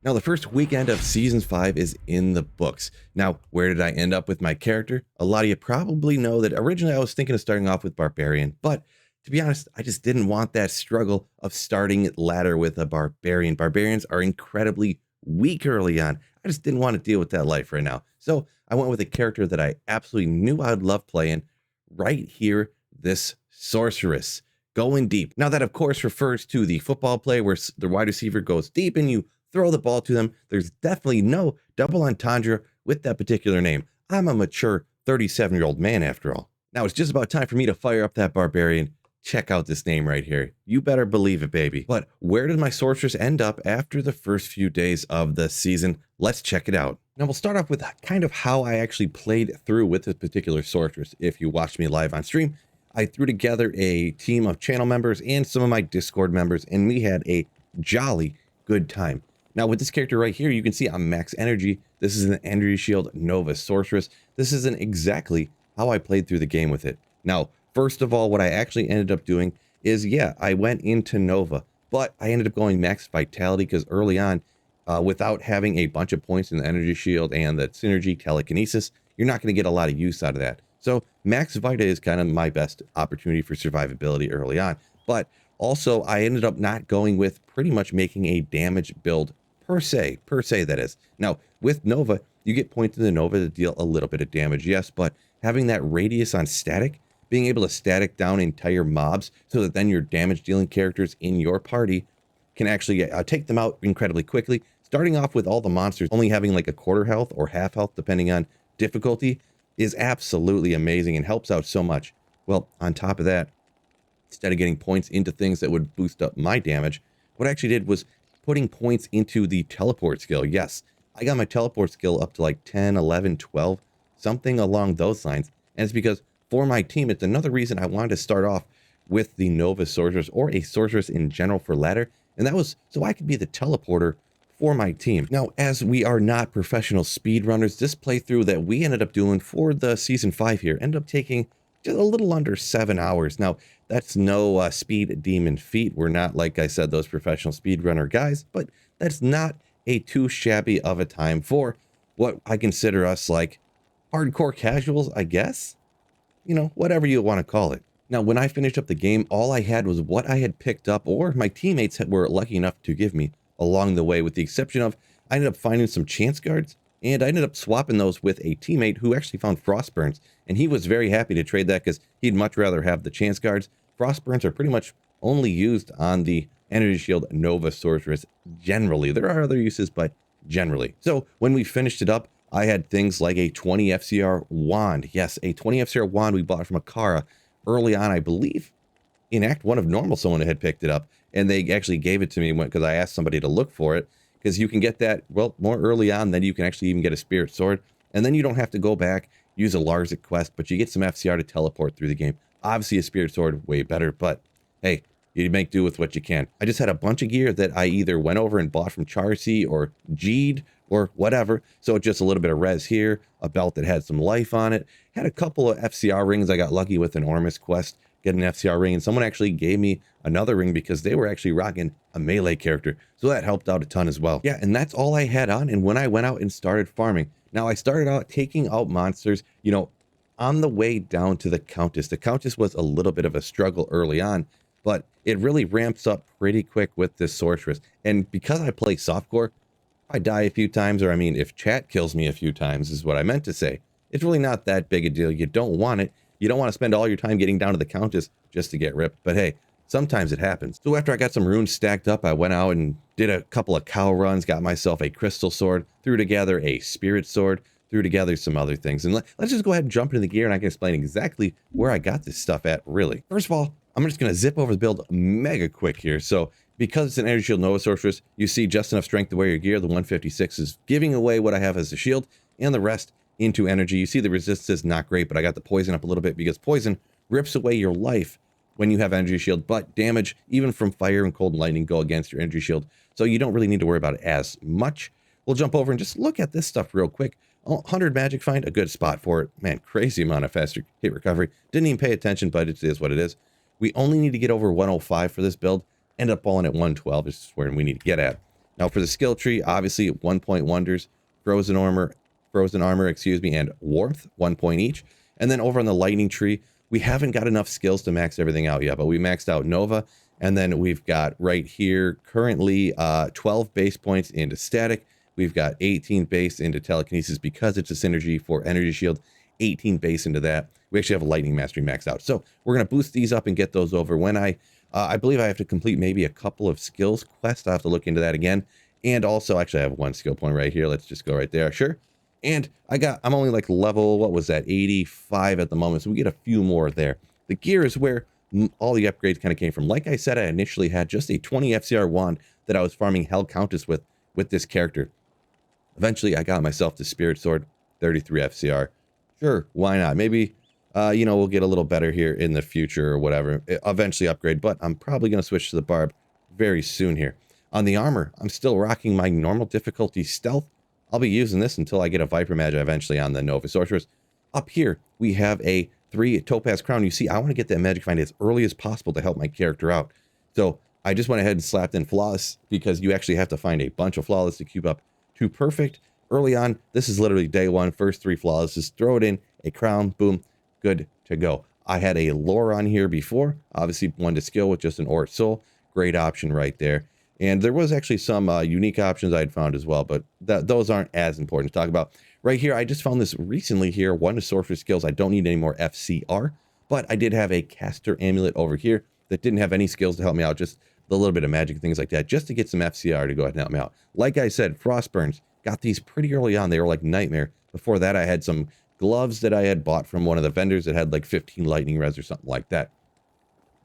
Now, the first weekend of Season 5 is in the books. Now, where did I end up with my character? A lot of you probably know that originally I was thinking of starting off with Barbarian, but to be honest, I just didn't want that struggle of starting ladder with a Barbarian. Barbarians are incredibly weak early on. I just didn't want to deal with that life right now. So I went with a character that I absolutely knew I'd love playing right here, this Sorceress. Going deep. Now that, of course, refers to the football play where the wide receiver goes deep and you throw the ball to them. There's definitely no double entendre with that particular name. I'm a mature 37-year-old man after all. Now it's just about time for me to fire up that Barbarian. Check out this name right here. You better believe it, baby. But where did my Sorceress end up after the first few days of the season? Let's check it out. Now we'll start off with kind of how I actually played through with this particular Sorceress. If you watched me live on stream, I threw together a team of channel members and some of my Discord members, and we had a jolly good time. Now with this character right here, you can see I'm max energy. This is an energy shield Nova Sorceress. This isn't exactly how I played through the game with it. Now, first of all, what I actually ended up doing is, yeah, I went into Nova, but I ended up going max vitality because early on, without having a bunch of points in the energy shield and the synergy telekinesis, you're not going to get a lot of use out of that. So max Vita is kind of my best opportunity for survivability early on. But also I ended up not going with pretty much making a damage build per se that is. Now with Nova, you get points in the Nova to deal a little bit of damage, yes, but having that radius on static, being able to static down entire mobs so that then your damage dealing characters in your party can actually take them out incredibly quickly. Starting off with all the monsters only having like a quarter health or half health depending on difficulty is absolutely amazing and helps out so much. Well, on top of that, instead of getting points into things that would boost up my damage, what I actually did was putting points into the teleport skill. Yes, I got my teleport skill up to like 10, 11, 12, something along those lines. And it's because for my team, it's another reason I wanted to start off with the Nova Sorceress or a Sorceress in general for ladder. And that was so I could be the teleporter for my team. Now, as we are not professional speedrunners, this playthrough that we ended up doing for the Season 5 here ended up taking just a little under 7 hours. Now, that's no speed demon feat. We're not, like I said, those professional speedrunner guys, but that's not a too shabby of a time for what I consider us like hardcore casuals, I guess? You know, whatever you want to call it. Now, when I finished up the game, all I had was what I had picked up or my teammates were lucky enough to give me along the way, with the exception of I ended up finding some chance guards and I ended up swapping those with a teammate who actually found Frostburns, and he was very happy to trade that because he'd much rather have the chance guards. Frostburns are pretty much only used on the energy shield Nova Sorceress generally. There are other uses, but generally. So when we finished it up, I had things like a 20 FCR wand. Yes, a 20 FCR wand we bought from Akara early on, I believe. In Act 1 of Normal, someone had picked it up, and they actually gave it to me because I asked somebody to look for it, because you can get that, well, more early on than you can actually even get a Spirit Sword, and then you don't have to go back, use a Larzik quest, but you get some FCR to teleport through the game. Obviously, a Spirit Sword, way better, but hey, you make do with what you can. I just had a bunch of gear that I either went over and bought from Charcy or G'd or whatever, so just a little bit of res here, a belt that had some life on it, had a couple of FCR rings. I got lucky with an Ormus quest, get an FCR ring, and someone actually gave me another ring because they were actually rocking a melee character, so that helped out a ton as well. Yeah, and that's all I had on. And when I went out and started farming, now I started out taking out monsters, you know, on the way down to the Countess. The Countess was a little bit of a struggle early on, but it really ramps up pretty quick with this Sorceress. And because I play softcore, if I die a few times, or I mean, if chat kills me a few times is what I meant to say, it's really not that big a deal. You don't want it. You don't want to spend all your time getting down to the Countess just to get ripped, but hey, sometimes it happens. So after I got some runes stacked up, I went out and did a couple of cow runs, got myself a crystal sword, threw together a spirit sword, threw together some other things. And let's just go ahead and jump into the gear, and I can explain exactly where I got this stuff at, really. First of all, I'm just going to zip over the build mega quick here. So because it's an energy shield Nova Sorceress, you see just enough strength to wear your gear. The 156 is giving away what I have as a shield, and the rest into energy. You see the resistance is not great, but I got the poison up a little bit because poison rips away your life when you have energy shield, but damage even from fire and cold and lightning go against your energy shield, so you don't really need to worry about it as much. We'll jump over and just look at this stuff real quick. 100 magic find, a good spot for it. Man, crazy amount of faster hit recovery. Didn't even pay attention, but it is what it is. We only need to get over 105 for this build. End up falling at 112 is where we need to get at. Now for the skill tree, obviously 1 point wonders, frozen armor, excuse me, and warmth, 1 point each. And then over on the lightning tree, we haven't got enough skills to max everything out yet, but we maxed out Nova. And then we've got right here currently 12 base points into static. We've got 18 base into telekinesis because it's a synergy for energy shield, 18 base into that. We actually have a lightning mastery maxed out. So we're going to boost these up and get those over. When I believe I have to complete maybe a couple of skills quests. I'll have to look into that again. And also, actually, I have 1 skill point right here. Let's just go right there. Sure. And I'm only like level, what was that, 85 at the moment. So we get a few more there. The gear is where all the upgrades kind of came from. Like I said, I initially had just a 20 FCR wand that I was farming Hell Countess with this character. Eventually, I got myself the Spirit Sword, 33 FCR. Sure, why not? Maybe, you know, we'll get a little better here in the future or whatever. Eventually upgrade, but I'm probably going to switch to the Barb very soon here. On the armor, I'm still rocking my normal difficulty Stealth. I'll be using this until I get a Viper Magi eventually on the Nova Sorceress. Up here, we have a 3 Topaz Crown. You see, I want to get that Magic Find as early as possible to help my character out. So I just went ahead and slapped in Flawless because you actually have to find a bunch of Flawless to cube up to Perfect. Early on, this is literally day 1, first 3 Flawless. Just throw it in, a Crown, boom, good to go. I had a Lore on here before, obviously 1 to skill with just an Auric Soul. Great option right there. And there was actually some unique options I'd found as well, but those aren't as important to talk about. Right here, I just found this recently here, 1 to Sorcerer skills. I don't need any more FCR, but I did have a Caster Amulet over here that didn't have any skills to help me out, just a little bit of magic and things like that, just to get some FCR to go ahead and help me out. Like I said, Frostburns, got these pretty early on. They were like nightmare. Before that, I had some gloves that I had bought from one of the vendors that had like 15 lightning res or something like that.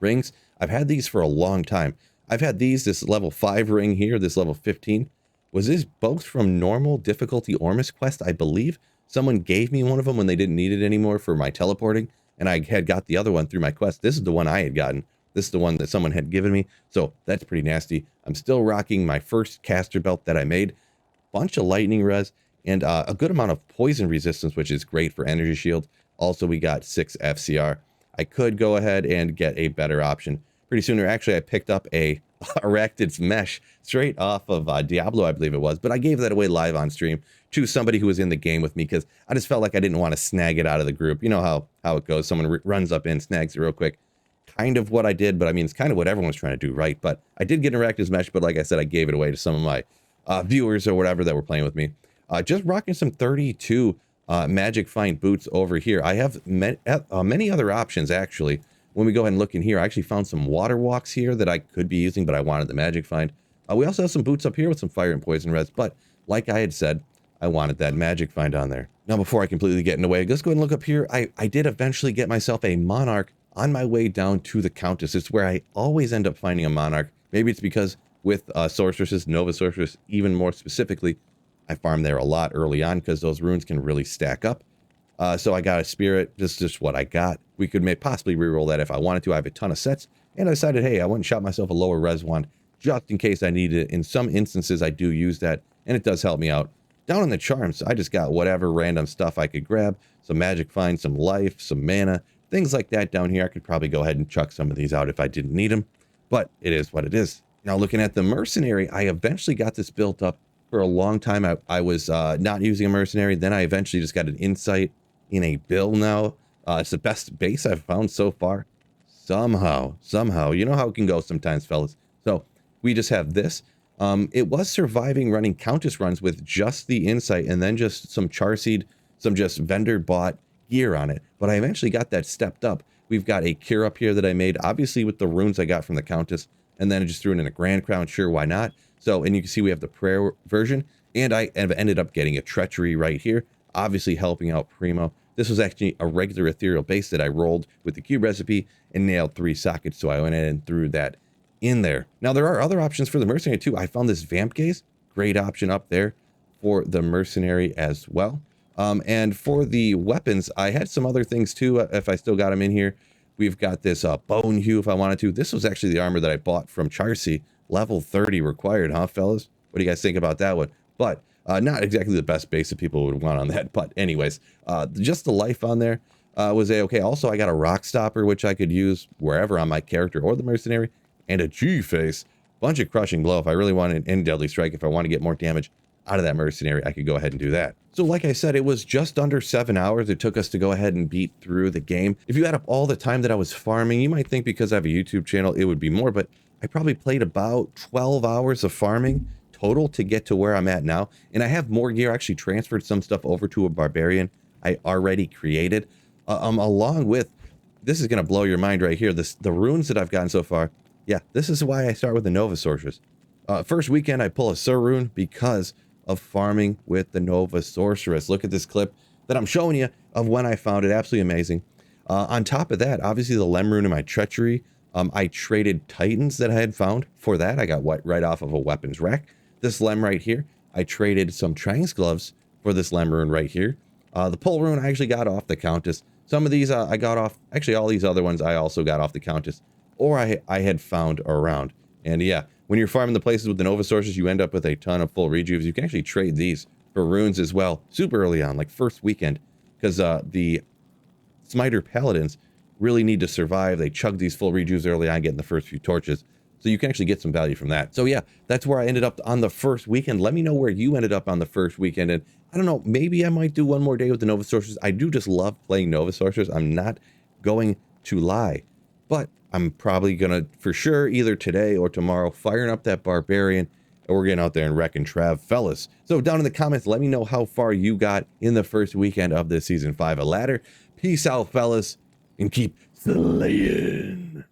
Rings, I've had these for a long time. I've had these, this level 5 ring here, this level 15. Was this both from normal difficulty Ormus quest, I believe? Someone gave me one of them when they didn't need it anymore for my teleporting, and I had got the other one through my quest. This is the one I had gotten. This is the one that someone had given me, so that's pretty nasty. I'm still rocking my first caster belt that I made. Bunch of lightning res, and a good amount of poison resistance, which is great for energy shield. Also, we got 6 FCR. I could go ahead and get a better option pretty soon. Or actually, I picked up a Arachnid's Mesh straight off of Diablo, I believe it was. But I gave that away live on stream to somebody who was in the game with me because I just felt like I didn't want to snag it out of the group. You know how it goes. Someone runs up in, snags it real quick. Kind of what I did, but I mean, it's kind of what everyone's trying to do, right? But I did get an Arachnid's Mesh, but like I said, I gave it away to some of my viewers or whatever that were playing with me. Just rocking some 32 Magic Find boots over here. I have many other options, actually. When we go ahead and look in here, I actually found some water walks here that I could be using, but I wanted the Magic Find. We also have some boots up here with some fire and poison res, but like I had said, I wanted that Magic Find on there. Now, before I completely get in the way, let's go ahead and look up here. I did eventually get myself a Monarch on my way down to the Countess. It's where I always end up finding a Monarch. Maybe it's because with Sorceresses, Nova Sorceress, even more specifically, I farmed there a lot early on because those runes can really stack up. So I got a Spirit. This is just what I got. We could possibly reroll that if I wanted to. I have a ton of sets. And I decided, hey, I went and shot myself a lower res wand just in case I needed it. In some instances, I do use that, and it does help me out. Down on the charms, I just got whatever random stuff I could grab. Some Magic Find, some life, some mana, things like that down here. I could probably go ahead and chuck some of these out if I didn't need them. But it is what it is. Now, looking at the Mercenary, I eventually got this built up. For a long time, I was not using a Mercenary. Then I eventually just got an Insight in a bill now. It's the best base I've found so far. Somehow, you know how it can go sometimes, fellas. So we just have this. It was surviving running Countess runs with just the Insight and then just some Charseed, some just vendor bought gear on it. But I eventually got that stepped up. We've got a cure up here that I made, obviously with the runes I got from the Countess, and then I just threw it in a Grand Crown. Sure, why not? So, and you can see we have the prayer version, and I have ended up getting a treachery right here, obviously helping out Primo. This was actually a regular ethereal base that I rolled with the cube recipe and nailed 3 sockets, so I went in and threw that in there. Now, there are other options for the Mercenary too. I found this Vamp Gaze, great option up there for the Mercenary as well. And for the weapons, I had some other things too, if I still got them in here. We've got this Bone Hue if I wanted to. This was actually the armor that I bought from Charcy. Level 30 required, huh, fellas? What do you guys think about that one? But not exactly the best base that people would want on that. But anyways, just the life on there was a-okay. Also, I got a Rock Stopper, which I could use wherever on my character or the Mercenary, and a G-Face. bunch of crushing blow. If I really wanted an deadly strike, if I want to get more damage out of that mercenary, I could go ahead and do that. So like I said, it was just under 7 hours it took us to go ahead and beat through the game. If you add up all the time that I was farming, you might think because I have a YouTube channel, it would be more, but I probably played about 12 hours of farming total to get to where I'm at now. And I have more gear. I actually transferred some stuff over to a barbarian I already created, along with, this is going to blow your mind right here, the runes that I've gotten so far. Yeah, this is why I start with the Nova Sorceress. First weekend, I pull a Sur rune because of farming with the Nova Sorceress. Look at this clip that I'm showing you of when I found it. Absolutely amazing. On top of that, obviously the Lem rune in my treachery. I traded Titans that I had found for that. I got right off of a weapons rack. This Lem right here, I traded some Tranks gloves for this Lem rune right here. The Pole rune I actually got off the Countess. Some of these I got off, actually all these other ones I also got off the Countess, or I had found around. And yeah, when you're farming the places with the Nova Sources, you end up with a ton of full rejuves. You can actually trade these for runes as well, super early on, like first weekend, because the Smiter Paladins really need to survive. They chug these full rejuves early on, getting the first few torches. So you can actually get some value from that. So yeah, that's where I ended up on the first weekend. Let me know where you ended up on the first weekend. And I don't know, maybe I might do one more day with the Nova Sorcerers. I do just love playing Nova Sorcerers. I'm not going to lie. But I'm probably going to, for sure, either today or tomorrow, firing up that Barbarian, and we're getting out there and wrecking Trav, fellas. So down in the comments, let me know how far you got in the first weekend of this Season 5 of Ladder. Peace out, fellas, and keep slaying.